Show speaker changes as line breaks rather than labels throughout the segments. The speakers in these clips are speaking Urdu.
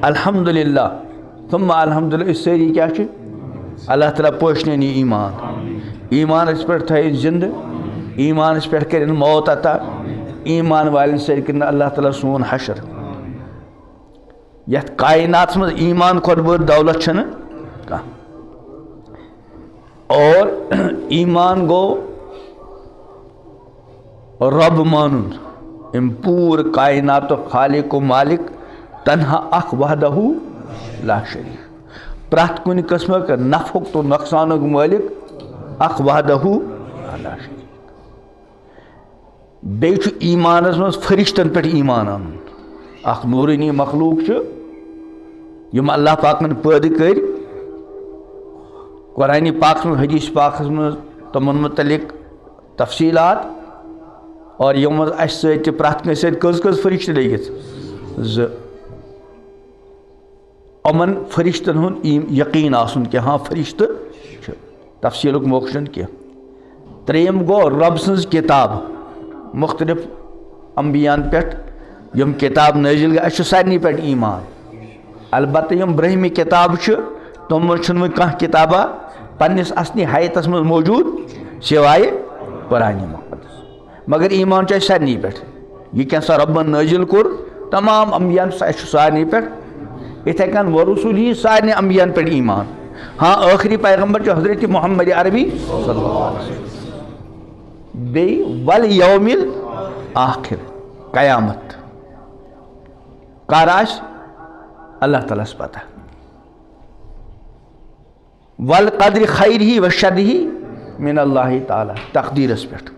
الحمدللہ ثم الحمدللہ اس ساری کیا چھِ اللہ تعالیٰ پوشنٲیِن یہِ ایمان ایمانس پٮ۪ٹھ تھٲیِن زندٕ ایمانس پٮ۪ٹھ کٔرِنۍ موت عطا ایمان والٮ۪ن سۭتۍ کٔرِنۍ اللہ تعالیٰ سون حشر یتھ کائناتس منٛز ایمان کھۄتہٕ بٔڑ دولت چھنہٕ کانٛہہ اور ایمان گوٚو رب مانُن أمۍ پوٗرٕ کائناتُک خالق و مالک تنہا اکھ وحدہ لا شریٖک پرٛٮ۪تھ کُنہِ قٕسمُک نفعُک تہٕ نۄقصانُک مٲلِک اکھ وحدہ لا شریٖک بیٚیہِ چھُ ایمانس منٛز فرشتن پٮ۪ٹھ ایمان اَنُن اکھ نوٗرٲنی مخلوق چھُ یِم اللہ پاکن پٲدٕ کٔرۍ قرآنِ پاکس منٛز حدیث پاکس منٛز تِمن متعلق تفصیٖلات اور یِم منٛز اَسہِ سۭتۍ تہِ پرٛٮ۪تھ کٲنٛسہِ سۭتۍ کٔژ فرشتہٕ لٔگِتھ زٕ یِمن فرشتن ہُنٛد یقیٖن آسُن کہِ ہاں فرشتہٕ چھِ تفصیٖلُک موقعہٕ چھُنہٕ کینٛہہ ترٛیٚیِم گوٚو رۄب سٕنٛز کِتاب مختلف انبیاہن پٮ۪ٹھ یِم کِتاب نٲزِل گٔے اَسہِ چھُ سارنٕے پٮ۪ٹھ ایمان البتہ یِم برٛونٛہمہِ کِتابہٕ چھِ تِمن منٛز چھُنہٕ وۄنۍ کانٛہہ کِتابہ پننِس اصلی حیتس منٛز موجوٗد سوایہِ قرآنِ مقدس مگر ایمان چھُ اَسہِ سارنٕے پٮ۪ٹھ یہِ کیٛاہ سا رۄبن نٲزِل کوٚر تمام انبیاہن اَسہِ چھُ سارنٕے پٮ۪ٹھ یِتھَے کٔنۍ ورسوٗلی سارنٕے انبیاہن پٮ۪ٹھ ایمان ہاں ٲخری پیغمبر چھُ حضرت محمد عربی صلی اللہ علیہ وسلم بیٚیہِ والیومِ الآخر قیامت کر آسہِ اللہ تعالیٰ ہس پتہ والقدر خیرہ و شرہ من اللہ تعالیٰ تقدیرس پٮ۪ٹھ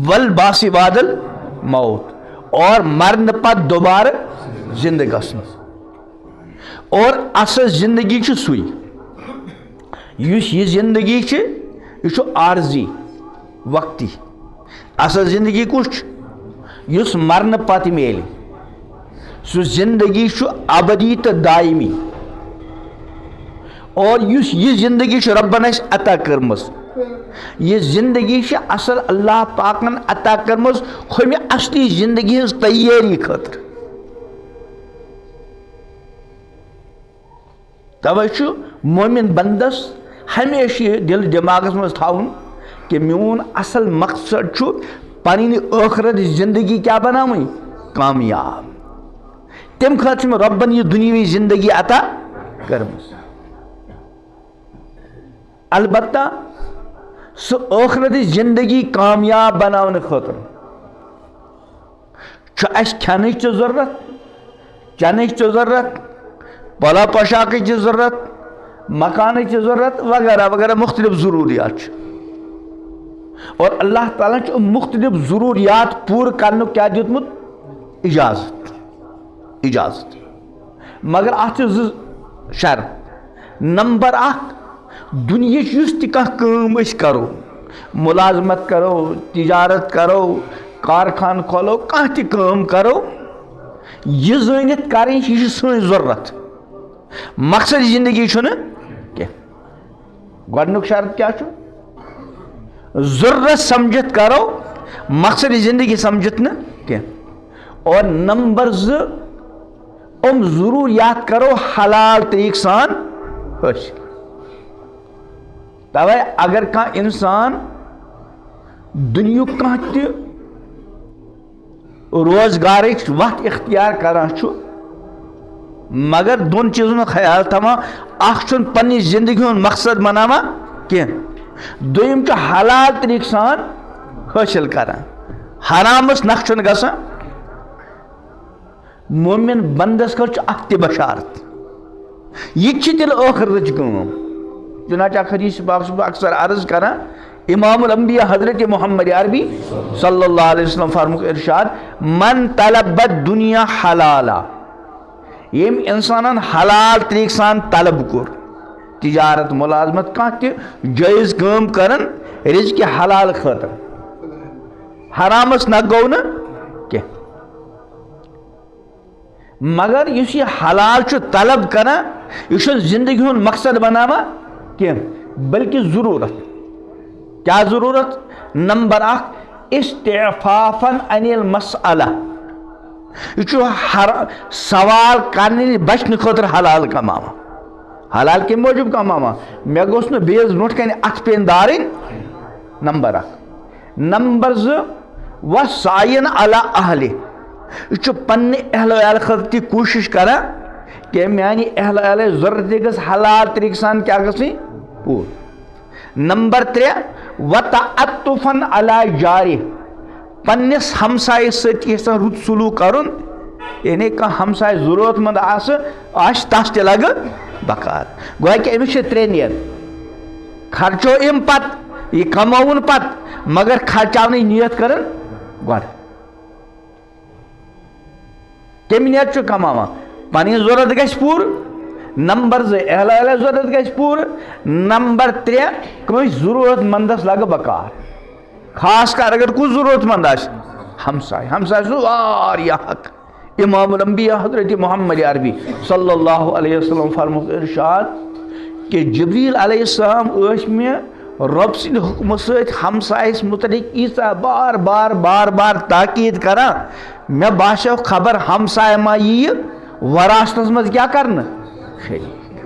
والبعث بعد الموت اور مرنہٕ پتہٕ دوبارٕ زندٕ گژھنس اور اصل زندگی چھُ سُے یُس یہِ زندگی چھِ یہِ چھُ عارضی وقتی اصل زندگی کُس چھُ یُس مرنہٕ پتہٕ میلہِ سُہ زندگی چھُ ابدی تہٕ دایمی اور یُس یہِ زندگی چھِ رۄبن اَسہِ عطا کٔرمٕژ یہِ زندگی چھِ اصل اللہ پاکن عطا کٔرمٕژ ہُمہِ اصلی زندگی ہٕنٛز تیٲری خٲطرٕ توے چھُ مومِن بندس ہمیشہ یہِ دِل دٮ۪ماغس منٛز تھاوُن کہ میون اصل مقصد چھُ پنٕنۍ ٲخرت زندگی کیٛاہ بناوٕنۍ کامیاب تمہِ خٲطرٕ چھُ مےٚ رۄبن یہِ دُنیوی زندگی عطا کٔرمٕژ البتہ سُہ ٲخرتٕچ زندگی کامیاب بناونہٕ خٲطرٕ چھُ اَسہِ کھٮ۪نٕچ تہِ ضروٗرت چٮ۪نٕچ تہِ ضروٗرت پلا پوشاکٕچ تہِ ضروٗرت مکانٕچ تہِ ضروٗرت وغیرہ وغیرہ مختلف ضروٗریات چھِ اور اللہ تعالیٰ چھُ مختلف ضروٗریات پوٗرٕ کرنُک کیٛاہ دیُتمُت اجازت مگر اتھ چھِ زٕ شرط نمبر اکھ دُنیہِچ یُس تہِ کانٛہہ کٲم أسۍ کرو مُلازمت کرو تجارت کرو کارخان کھولو کانٛہہ تہِ کٲم کرو یہِ زٲنِتھ کرٕنۍ یہِ چھِ سٲنۍ ضروٗرت مقصد زندگی چھُنہٕ کینٛہہ گۄڈنیُک شرط کیٛاہ چھُ ضروٗرت سمجھِتھ کرو مقصد زندگی سمجھِتھ نہٕ کینٛہہ اور نمبر زٕ یِم ضروٗریات کرو حلال طریٖقہٕ سان حٲصِل توے اگر کانٛہہ انسان دُنیُک کانٛہہ تہِ روزگارٕچ وتھ اختیار کران چھُ مگر دۄن چیٖزن ہُنٛد خیال تھاوان اکھ چھُنہٕ پننہِ زندگی ہُنٛد مقصد بناوان کینٛہہ دوٚیِم چھُ حلال طریٖقہٕ سان حٲصِل کران حرامس نکھٕ چھُنہٕ گژھان مومِن بندس خٲطرٕ چھُ اکھ تہِ بشارت یہِ تہِ چھِ تیٚلہِ ٲخرتٕچ کٲم چُنانچہ اکھ حدیث پاک چھُس بہٕ اکثر عرض کران امام الانبیاء حضرت محمد عربی صلی اللہ علیہ وسلم فرموُکھ ارشاد من طلب الدنیا حلالا ییٚمۍ انسانن حلال طریٖقہٕ سان طلب کوٚر تجارت مُلازمت کانٛہہ تہِ جٲیز کٲم کران رزقہِ حلال خٲطرٕ حرامس نکھٕ گوٚو نہٕ کینٛہہ مگر یُس یہِ حلال چھُ طلب کران یہِ چھُنہٕ زندگی ہُنٛد مقصد بناوان کینٛہہ بلکہِ ضروٗرت کیٛاہ ضروٗرت نمبر اکھ استعفافن عن المسألہ یہ سوال کرنے بچنے خاطر حلال کماوا حلال کم موجود کماوا مے گوس نہ بیس برونٹ کن ات پین دارن نمبر 1 نمبر 2 وسائن علی اہل یہ پنہ اہل عیال خاطر تہ کوشش کران کہ میانی اہل عیال ضرورت گژھ حلال طریقہ سان کیا گژھنی پور نمبر 3 وتعطفن علی جاری پنس ہمسائے ست یژھان رت سلوک کرن یعنی کانٛہہ ہمسائے ضرورت مند آس تس تہ لگہ بکار گویا کہ امس 3 نیت خرچو ام پت یہ کماون پت مگر خرچاون نیت کرن گۄڈٕ کمہِ نیت چھُ کماوان پنٕنۍ ضرورت گژھِ پوٗرٕ نمبر 2 اہل عیال ضرورت گژھِ پوٗرٕ نمبر 3 کٲنٛسہِ ضرورت مندس لگہ بکار خاص کر اگر کُس ضرورت مند آسہِ ہمسائے ہمسائے چھُ واریاہ حق امام الانبیاء حضرت محمد عربی صلی اللہ علیہ وسلم فرموک ارشاد کہ جبریل علیہ السلام ٲسۍ مےٚ رب سٕنٛدِ حکمہٕ سۭتۍ ہمسایس متعلق ایٖژاہ بار بار بار بار تاکید کران مےٚ باسیو خبر ہمساے ما ییہِ وراثتس منٛز کیٛاہ کرنہٕ شریٖک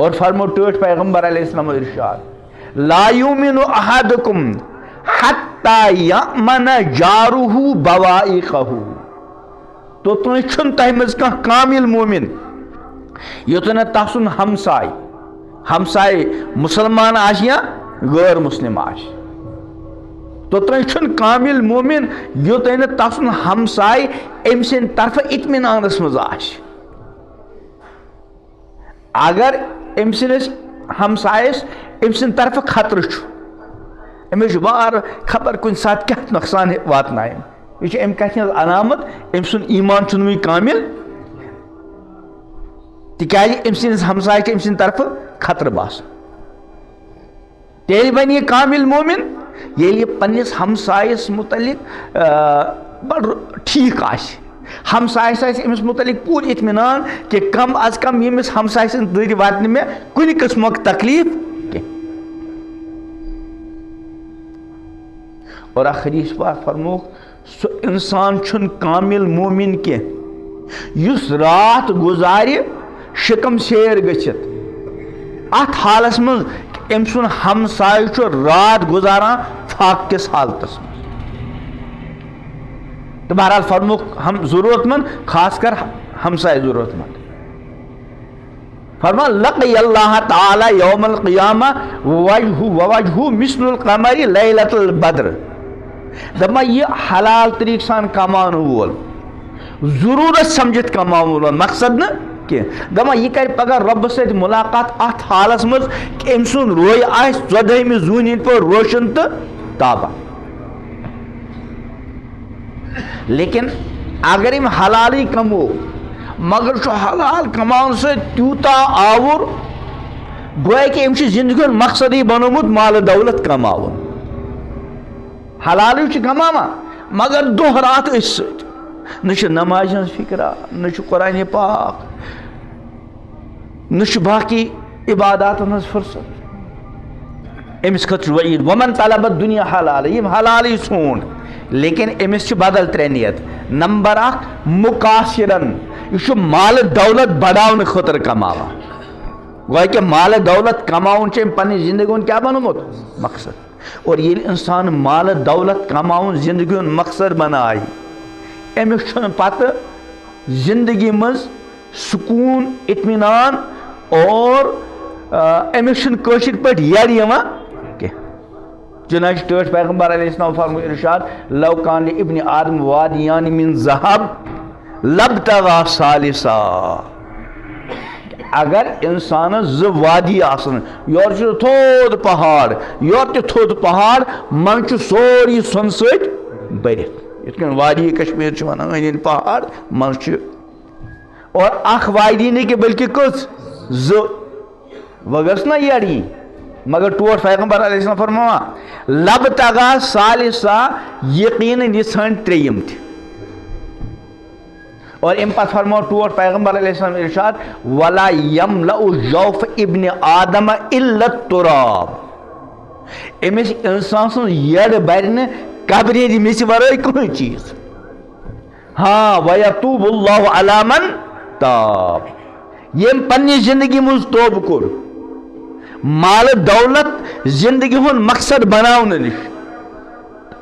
اور فرمو ٹٲٹھ پیغمبر علیہ السلام ارشاد لا یؤمن احدکم حتی یأمن جارہ بوائقہ توٚتام چھُنہٕ تۄہہِ منٛز کانٛہہ کامل مومن یوٚتام نہٕ تس سُنٛد ہمساے مسلمان آسہِ یا غٲر مسلم آسہِ توٚتام چھُنہٕ کامل مومن یوٚتام نہٕ تس سُنٛد ہمساے أمۍ سٕنٛدِ طرفہٕ اطمینانس منٛز آسہِ اگر أمۍ سٕنٛدِس ہمسایس أمۍ سٕنٛدِ طرفہٕ خطرٕ چھُ أمِس چھُ وار خبر کُنہِ ساتہٕ کیٛاہ نۄقصان واتنایِن یہ چھِ اَمہِ کتھِ ہٕنٛز علامت أمۍ سُنٛد ایٖمان چھُنہٕ وُنہِ کامل تِکیٛازِ أمۍ سٕنٛدِس ہمسایہِ چھِ أمۍ سٕنٛدِ طرفہٕ خطرٕ باسان تیٚلہِ بنہِ یہِ کامل مومن ییٚلہِ یہِ پننِس ہمسایس متعلق بڑٕ ٹھیٖک آسہِ ہمسایس آسہِ أمِس متعلق پوٗرٕ اطمینان کہ کم از کم ییٚمِس ہمسایہِ سٕنٛدِ دٔرۍ واتہِ نہٕ مےٚ کُنہِ قٕسمُک تکلیٖف کینٛہہ اور اکھ حدیث پاک فرموکھ سُہ انسان چھُنہٕ کامل مومن کینٛہہ یُس رات گُزارِ شکم شیر گٔژھِتھ اتھ حالس منٛز أمۍ سُنٛد ہمسایہِ چھُ رات گُزاران فاقہٕ کِس حالتس منٛز تو بہرحال فرموکھ ہم ضرورت مند خاص کر ہمسائے ضرورت مند فرما لقی اللہ تعالی یوم القیامہ ووجہ مثل القمر لیلۃ البدر دپا یہ حلال طریقہ سان کمان وول ضرورت سمجھت کمان وول مقصد نہ کینٛہہ دپا یہ کر پگہ رب سۭتۍ ملاقات اتھ حالس منٛز کہ أمۍ سُنٛد روے آسہِ 14مہِ زوٗنہِ ہِنٛدۍ پٲٹھۍ روشن تہٕ تابہ لیکن اگر أمۍ حلالٕے کمو مگر چھُ حلال کماونہٕ سۭتۍ تیوٗتاہ آوُر گویا کہ أمۍ چھُ زندگی ہُنٛد مقصدٕے بنومُت مالہٕ دولت کماوُن حلالٕے چھُ کماوان مگر دۄہ رات أتھۍ سۭتۍ نہ چھِ نمازِ ہٕنٛز فکرا نہ چھُ قرآنِ پاک نہ چھُ باقی عباداتن ہٕنٛز فرصت أمِس خٲطرٕ چھُ وعیٖد ومن طلب الدُنیا حلال یِم حلالٕے ژھونٛڈ لیکن أمِس چھِ بدل 3 نیت نمبر 1 مُقاصِرن یہ چھُ مالہٕ دولت بڑاونہٕ خٲطرٕ کماوان گویا کہ مالہٕ دولت کماوُن چھُ أمۍ پننہِ زندگی ہُنٛد کیٛاہ بنومُت مقصد اور ییٚلہِ انسان مالہٕ دولت کماوُن زندگی ہُنٛد مقصد بنایہِ أمِس چھُنہٕ پتہٕ زندگی منٛز سکوٗن اطمینان اور أمِس چھُنہٕ کٲشِر پٲٹھۍ یَڈ یِوان کینٛہہ چنانچہ ٹٲٹھ پیغمبر علیہ السلام فرمو ارشاد لو کان لابن آدم وادیان من ذہب لابتغى ثالثا اگر انسانس 2 وادی آسن یور چھُ تھوٚد پہاڑ یور تہِ تھوٚد پہاڑ منٛز چھُ سورُے سۄنہٕ سۭتۍ بٔرِتھ یِتھ کٔنۍ وادی کشمیٖر چھِ ونان أنٛدۍ أنٛدۍ پہاڑ منٛز چھُ اور اکھ وادی نہٕ کینٛہہ بلکہ کٔژ 2 وۄنۍ گٔژھ نا یَڈ یِنۍ مگر ٹوٹھ پیغمبر علیہ السلام فرماوان لابتغى ثالثا یقیناً یہ ژھانٛڈِ 3یم تہِ اور امہِ پتہٕ فرماو ٹوٹھ پیغمبر علیہ السلام ارشاد ولا یملأ جوف ابن آدم الا التراب أمِس انسان سٕنٛز یٔڈ بَرِ نہٕ قبرِ ہِنٛدِ میٚژِ ورٲے کٕہٕنۍ چیٖز ہاں وَيَتُوبُ اللَّهُ عَلَى مَنْ تاب یم پننی زندگی مز توب کور مال دولت زندگی ہن مقصد بناون نش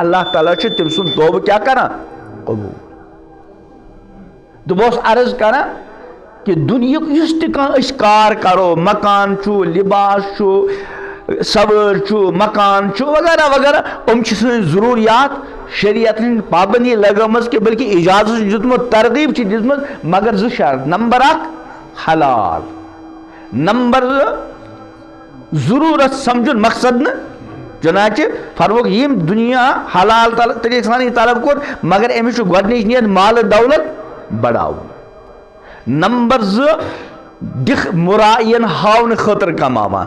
اللہ تعالیٰ چھ تم سن توب کیا کران قبول تو بہت عرض کرا کہ دنیا اس تہ کار کرو مکان چھو لباس چھو سوار چھو مکان چھو وغیرہ وغیرہ سن ضروریات شریعت پابندی لگمز کہ بلکہ اجازت دیتمت ترغیب چھ دیتمت مگر زٕ شرط نمبر 1 حلال نمبر 2 ضرورت سمجھن مقصد نہ چنانچہ فرموک یم دنیا حلال طریقہ سانی طلب کور مگر امس گۄڈنِچ نیت مال دولت بڑھاو نمبر 2 دکھ مرائین ہاؤن خاطر کماوان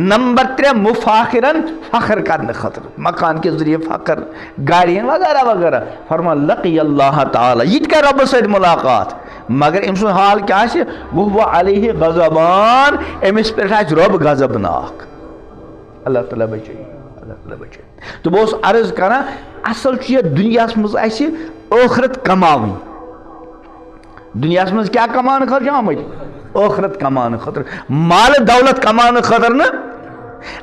نمبر 3 مفاخرن فخر کرنے خاطر مکان کے ذریعے فخر گاڑیاں وغیرہ وغیرہ فرما لقی اللہ تعالی یہ کر رب سے ملاقات مگر امس حال کیا ہے وہ علیہ غضبان امس پر رب غضبناک اللہ تعالیٰ بچائے اللہ تعالیٰ بچائے تو بہت عرض کرنا اصل چیز دنیا مز آخرت کماوی دنیا مز کیا کمان خرچ آمت آخرت کمان خطر مال دولت کمان خطر نا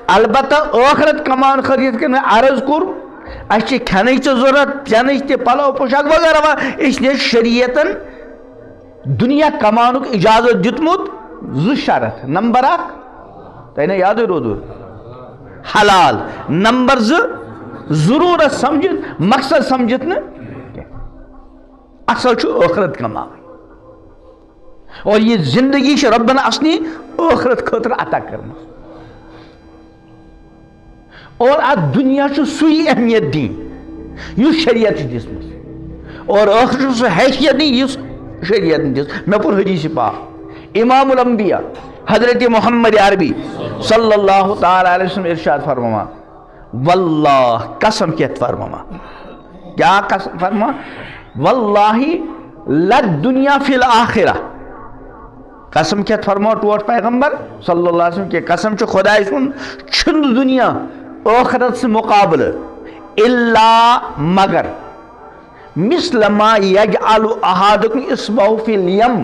البتہ آخرت کمان خطر کہ عرض کور اس کھنچ ضرورت چنچ تہ پلو پوشاک وغیرہ اس لیے شریعتن دنیا کمانک اجازت دیتمت 2 شرط نمبر 1 تہ یاد رود حلال نمبر 2 ضرورت سمجھت مقصد سمجھت نا اصل چھ آخرت کماوی اور یہ زندگی سے ربنا اصلی آخرت خاطر عطا کرنا اور آج دنیا سے سوئی اہمیت دی یہ شریعت جس میں اور آخرت سے حیثیت دی یہ شریعت جس میں پر حدیث پاک امام الانبیاء حضرت محمد عربی صلی اللہ تعالی علیہ وسلم ارشاد فرماما واللہ قسم کہت فرماما کیا قسم فرما واللہ لد دنیا فی الاخرہ قسم کہت فرما ٹوٹ پیغمبر صلی اللہ علیہ وسلم کہ قسم چھ خدا سن چھند دنیا آخرت سے مقابل الا مگر مثل ما یجعل احدکم اصبعہ فی الیم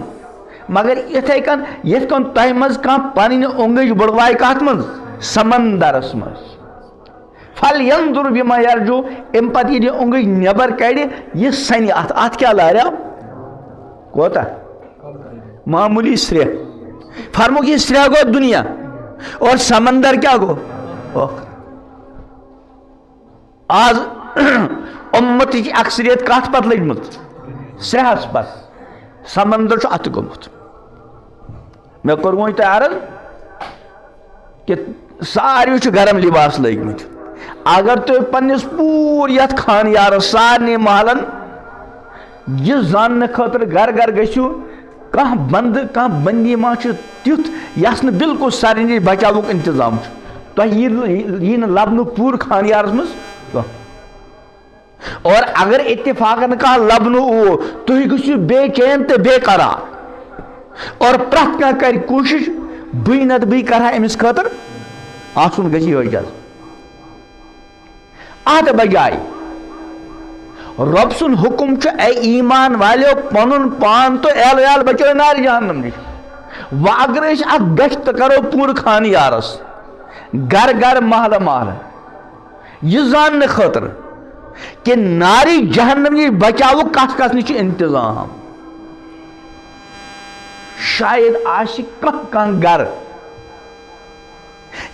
مگر اتھے کن یت کن تہ مز کان پنن اونگج بڑوائی کات مز سمندرس مز فلینظر بما یرجو ام پتہ یہ اونگج نیبر کڑ یہ سنی ات کیا لاریا کوتا معمولی سرے فرمو کہ سرے گو دنیا اور سمندر کیا گو آج امت کی اکثریت کات پت لگمت سرہس پت سمندر چھ ات گومت میں کروں تو عرض کہ ساری چھ گرم لباس لگمت اگر تو پنس پور یت خان یار سارے محلن یہ زان خاطر گھر گھر گھو کھانا بند کھانا بندی ما تیت یس نا بالکل سارے نش بچاوک انتظام تہ یہ لبن پور خان یارس مز اور اگر اتفاقن کھانا لبن او تھی گھو بے چین تو بے قرار اور پرت کھانا کر کوشش بی نت بی کرا امس خاطر آسن گژھی ہو جاز ات بجائے رب سن حکم چھ اے ایمان والو پنن پان تو ایل ایل بچو نار جہنم نش و اگر اس ات گشت کرو پور خان یارس گھر گھر محل محل یہ زان خاطر کہ ناری جہنم نش بچاو کس کس نش انتظام شاید آش کان گھر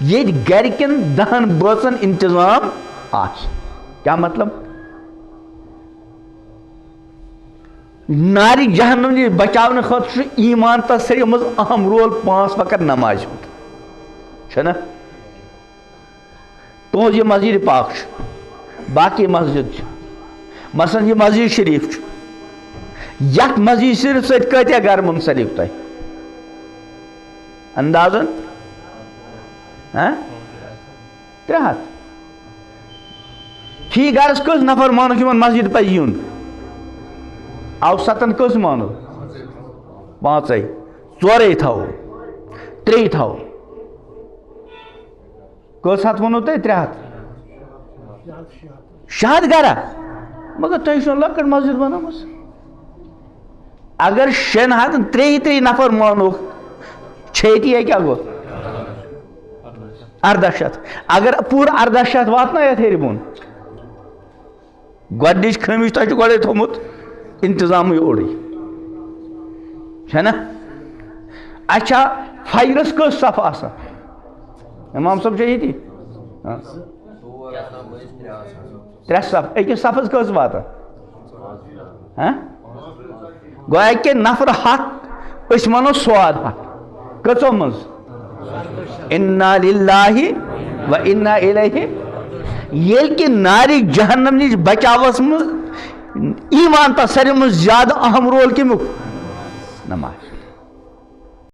یہ گھر کن 10 بٲژن انتظام آش کیا مطلب ناری جہنم نش بچاؤن خاطر ایمان تسری مز اہم رول 5 وقت نماز چھنا تو یہ مسجد پاک باقی مسجد مثلا یہ مسجد شریف یت مسجد شریف ست کتیا گھر منسلک تہ اندازن 300 فی گھرس کس نفر مانک یمن مسجد پہ یون اوسطن کس مانو 5 4 تھو 3 تھو کس ہاتھ ونو تہ 300 600 گھرا مگر تہ لکٹ مسجد بنامس اگر 6 نفر مانو 6 کیا گو 1800 اگر پور 1800 واتنا یتھ ہیٚرِ بۄن گۄڈنِچ خٲمی تۄہہِ چھُ گۄڈے تھوٚمُت انتظامٕے اوڑٕے چھنا اچھا فجرس کٔژ صف آسان امام صٲب چھا ییٚتی 3 صف أکِس صفس کٔژ واتان گویا کہ نفر 100 أسۍ وَنو سواد 100 کٔژو منٛز اِنَّا لِلَّهِ وَإِنَّا إِلَيْهِ ییٚلہِ کہ نارِ جہنم نِش بچاوس منٛز ایمان تس ساروی منٛز زیادٕ اہم رول کمیُک نماز